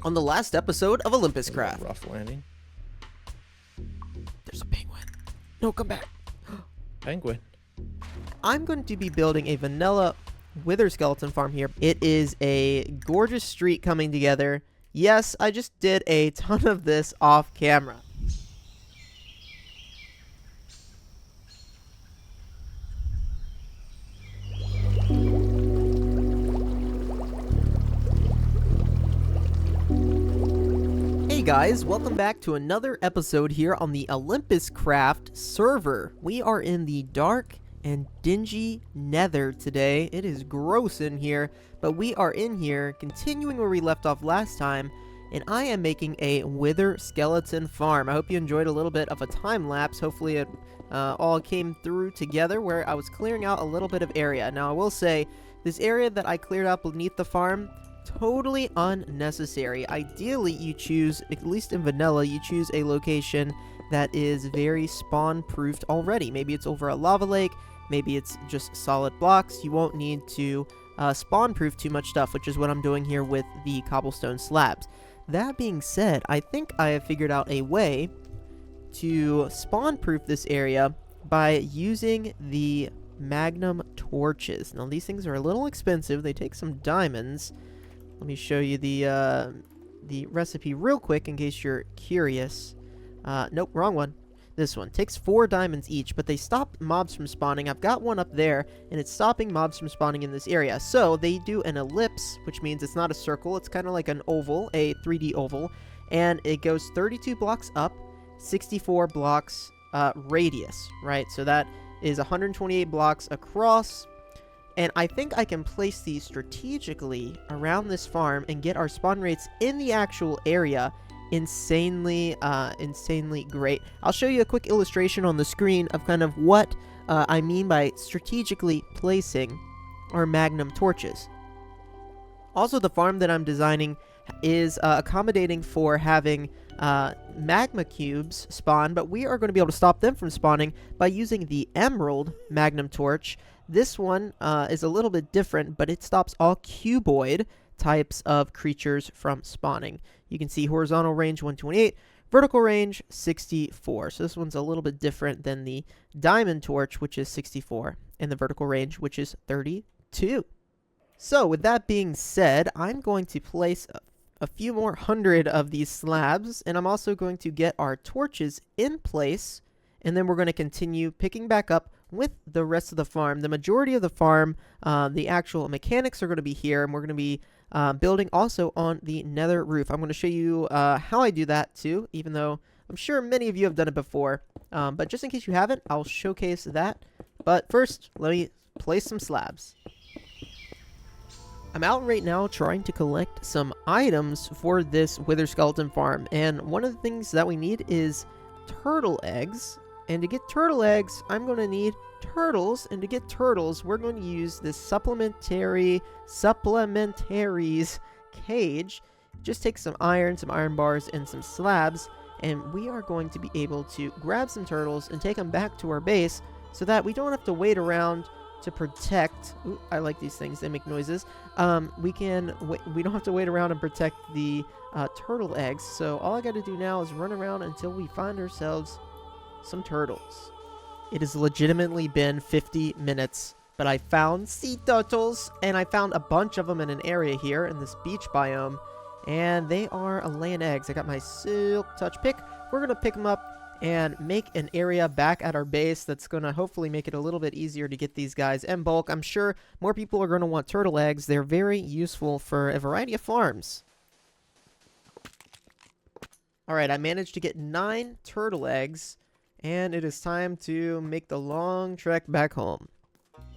On the last episode of Olympus Craft. Rough landing. There's a penguin. No, come back. Penguin. I'm going to be building a vanilla wither skeleton farm here. It is a gorgeous street coming together. Yes, I just did a ton of this off camera. Hey guys, welcome back to another episode here on the Olympus Craft server. We are in the dark and dingy Nether today. It is gross in here, but we are in here continuing where we left off last time, and I am making a wither skeleton farm. I hope you enjoyed a little bit of a time lapse. Hopefully it all came through together where I was clearing out a little bit of area. Now I will say, this area that I cleared out beneath the farm, totally unnecessary. Ideally, you choose, at least in vanilla, you choose a location that is very spawn-proofed already. Maybe it's over a lava lake, maybe it's just solid blocks. You won't need to spawn-proof too much stuff, which is what I'm doing here with the cobblestone slabs. That being said, I think I have figured out a way to spawn-proof this area by using the magnum torches. Now, these things are a little expensive. They take some diamonds. Let me show you the recipe real quick in case you're curious. Nope, wrong one. This one. Takes 4 diamonds each, but they stop mobs from spawning. I've got one up there, and it's stopping mobs from spawning in this area. So they do an ellipse, which means it's not a circle. It's kind of like an oval, a 3D oval. And it goes 32 blocks up, 64 blocks radius, right? So that is 128 blocks across. And I think I can place these strategically around this farm and get our spawn rates in the actual area insanely great. I'll show you a quick illustration on the screen of kind of what I mean by strategically placing our magnum torches. Also, the farm that I'm designing is accommodating for having magma cubes spawn, but we are going to be able to stop them from spawning by using the emerald magnum torch. This one is a little bit different, but it stops all cuboid types of creatures from spawning. You can see horizontal range 128, vertical range 64. So this one's a little bit different than the diamond torch, which is 64, and the vertical range, which is 32. So with that being said, I'm going to place a few more hundred of these slabs, and I'm also going to get our torches in place, and then we're going to continue picking back up with the rest of the farm. The majority of the farm, the actual mechanics are going to be here, and we're going to be building also on the nether roof. I'm going to show you how I do that too, even though I'm sure many of you have done it before. But just in case you haven't, I'll showcase that. But first, let me place some slabs. I'm out right now trying to collect some items for this wither skeleton farm, and one of the things that we need is turtle eggs. And to get turtle eggs, I'm going to need turtles, and to get turtles, we're going to use this supplementaries cage. Just take some iron bars, and some slabs, and we are going to be able to grab some turtles and take them back to our base so that we don't have to wait around to protect. Ooh, I like these things, they make noises. We don't have to wait around and protect the turtle eggs. So all I got to do now is run around until we find ourselves some turtles. It has legitimately been 50 minutes, but I found sea turtles, and I found a bunch of them in an area here in this beach biome, and they are laying eggs. I got my silk touch pick. We're gonna pick them up and make an area back at our base that's gonna hopefully make it a little bit easier to get these guys in bulk. I'm sure more people are gonna want turtle eggs. They're very useful for a variety of farms. Alright, I managed to get 9 turtle eggs, and it is time to make the long trek back home.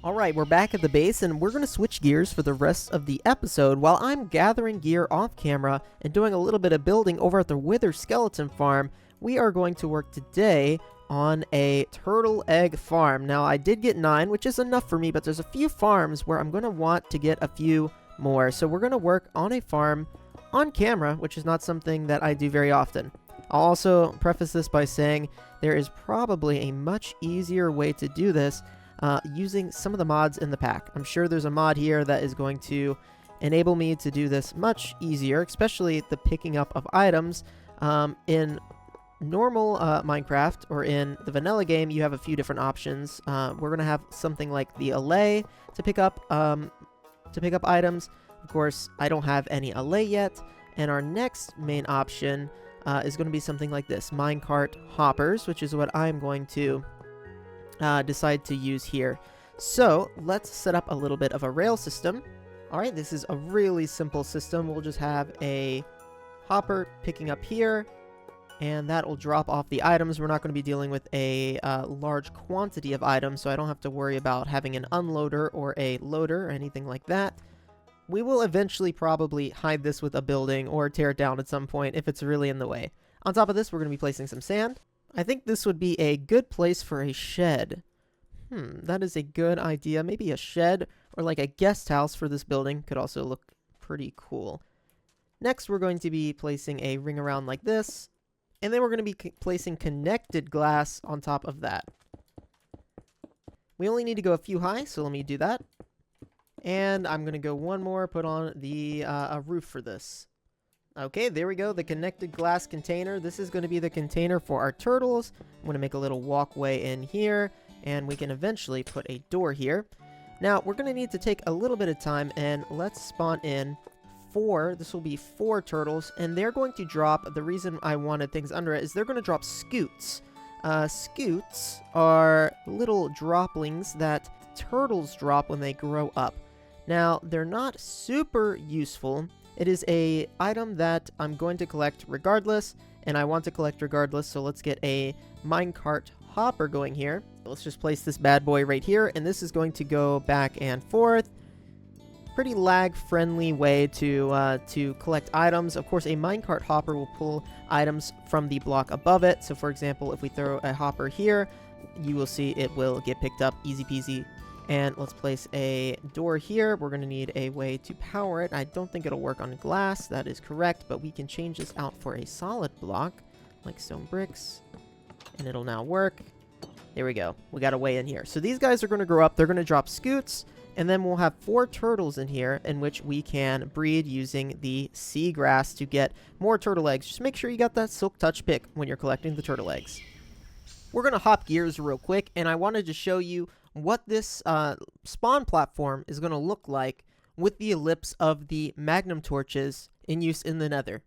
Alright, we're back at the base, and we're going to switch gears for the rest of the episode while I'm gathering gear off camera and doing a little bit of building over at the wither skeleton farm. We are going to work today on a turtle egg farm. Now, I did get 9, which is enough for me, but there's a few farms where I'm going to want to get a few more. So we're going to work on a farm on camera, which is not something that I do very often. I'll also preface this by saying there is probably a much easier way to do this using some of the mods in the pack. I'm sure there's a mod here that is going to enable me to do this much easier, especially the picking up of items. In normal Minecraft, or in the vanilla game, you have a few different options. We're going to have something like the allay to pick up items. Of course, I don't have any allay yet. And our next main option is going to be something like this, minecart hoppers, which is what I'm going to decide to use here. So let's set up a little bit of a rail system. All right, this is a really simple system. We'll just have a hopper picking up here, and that will drop off the items. We're not going to be dealing with a large quantity of items, so I don't have to worry about having an unloader or a loader or anything like that. We will eventually probably hide this with a building or tear it down at some point if it's really in the way. On top of this, we're going to be placing some sand. I think this would be a good place for a shed. That is a good idea. Maybe a shed or like a guest house for this building could also look pretty cool. Next, we're going to be placing a ring around like this. And then we're going to be placing connected glass on top of that. We only need to go a few high, so let me do that. And I'm going to go one more, put on the a roof for this. Okay, there we go, the connected glass container. This is going to be the container for our turtles. I'm going to make a little walkway in here, and we can eventually put a door here. Now, we're going to need to take a little bit of time, and let's spawn in 4. This will be 4 turtles, and they're going to drop, the reason I wanted things under it is they're going to drop scoots. Scoots are little droplings that turtles drop when they grow up. Now, they're not super useful. It is a item that I'm going to collect regardless, and I want to collect regardless, so let's get a minecart hopper going here. Let's just place this bad boy right here, and this is going to go back and forth. Pretty lag-friendly way to collect items. Of course, a minecart hopper will pull items from the block above it. So, for example, if we throw a hopper here, you will see it will get picked up easy peasy. And let's place a door here. We're going to need a way to power it. I don't think it'll work on glass. That is correct, but we can change this out for a solid block, like stone bricks, and it'll now work. There we go. We got a way in here. So these guys are going to grow up. They're going to drop scoots, and then we'll have 4 turtles in here in which we can breed using the seagrass to get more turtle eggs. Just make sure you got that silk touch pick when you're collecting the turtle eggs. We're going to hop gears real quick, and I wanted to show you what this spawn platform is going to look like with the ellipse of the magnum torches in use in the Nether.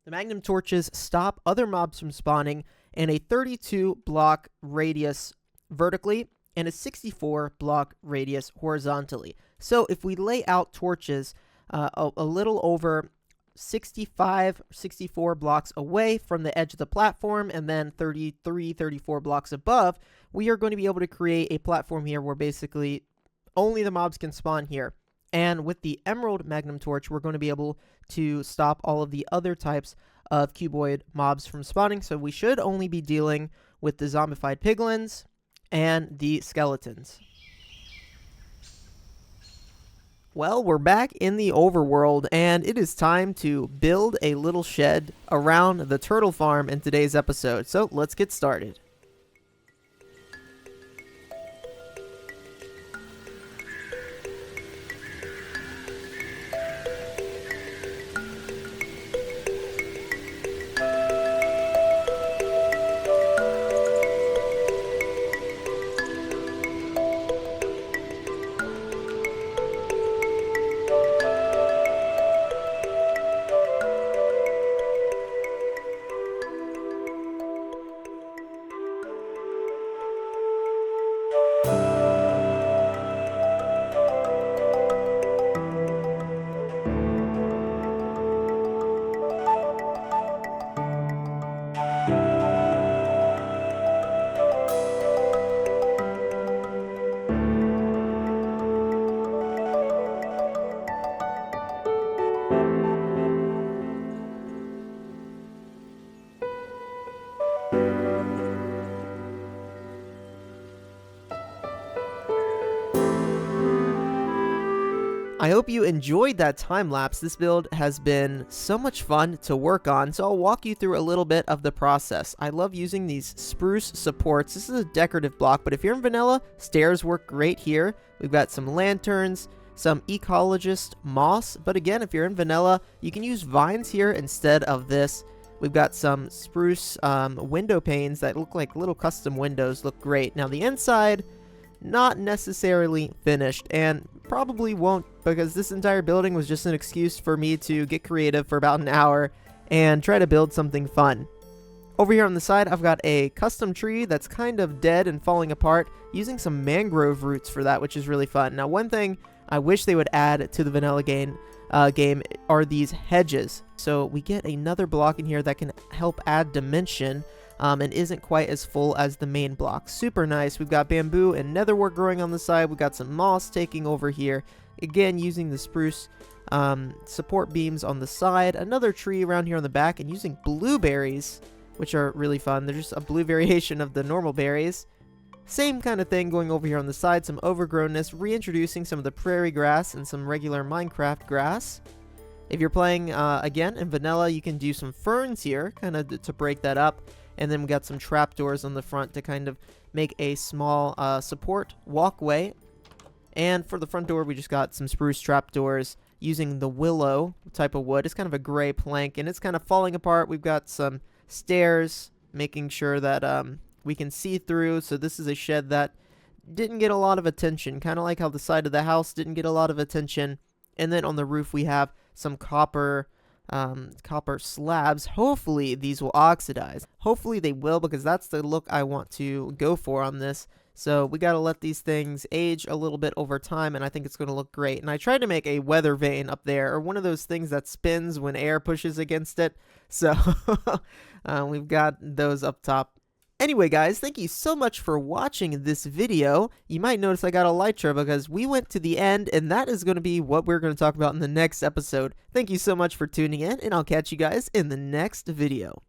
The magnum torches stop other mobs from spawning in a 32 block radius vertically and a 64 block radius horizontally. So if we lay out torches a little over 64 blocks away from the edge of the platform, and then 34 blocks above, we are going to be able to create a platform here where basically only the mobs can spawn here. And with the emerald magnum torch, we're going to be able to stop all of the other types of cuboid mobs from spawning. So we should only be dealing with the zombified piglins and the skeletons. Well, we're back in the overworld, and it is time to build a little shed around the turtle farm in today's episode. So let's get started. I hope you enjoyed that time lapse. This build has been so much fun to work on, so I'll walk you through a little bit of the process. I love using these spruce supports. This is a decorative block, but if you're in vanilla, stairs work great here. We've got some lanterns, some ecologist moss, but again, if you're in vanilla, you can use vines here instead of this. We've got some spruce window panes that look like little custom windows, look great. Now the inside, not necessarily finished, and probably won't, because this entire building was just an excuse for me to get creative for about an hour and try to build something fun. Over here on the side, I've got a custom tree that's kind of dead and falling apart, using some mangrove roots for that, which is really fun. Now one thing I wish they would add to the vanilla game are these hedges. So we get another block in here that can help add dimension and isn't quite as full as the main block. Super nice. We've got bamboo and netherwork growing on the side. We've got some moss taking over here. Again, using the spruce support beams on the side. Another tree around here on the back, and using blueberries, which are really fun. They're just a blue variation of the normal berries. Same kind of thing going over here on the side, some overgrownness, reintroducing some of the prairie grass and some regular Minecraft grass. If you're playing, again, in vanilla, you can do some ferns here, kind of to break that up. And then we got some trapdoors on the front to kind of make a small support walkway. And for the front door, we just got some spruce trapdoors using the willow type of wood. It's kind of a gray plank, and it's kind of falling apart. We've got some stairs, making sure that we can see through. So this is a shed that didn't get a lot of attention, kind of like how the side of the house didn't get a lot of attention. And then on the roof we have some copper slabs. Hopefully these will oxidize. Hopefully they will, because that's the look I want to go for on this. So we got to let these things age a little bit over time, and I think it's going to look great. And I tried to make a weather vane up there, or one of those things that spins when air pushes against it. So we've got those up top. Anyway, guys, thank you so much for watching this video. You might notice I got a elytra because we went to the end, and that is going to be what we're going to talk about in the next episode. Thank you so much for tuning in, and I'll catch you guys in the next video.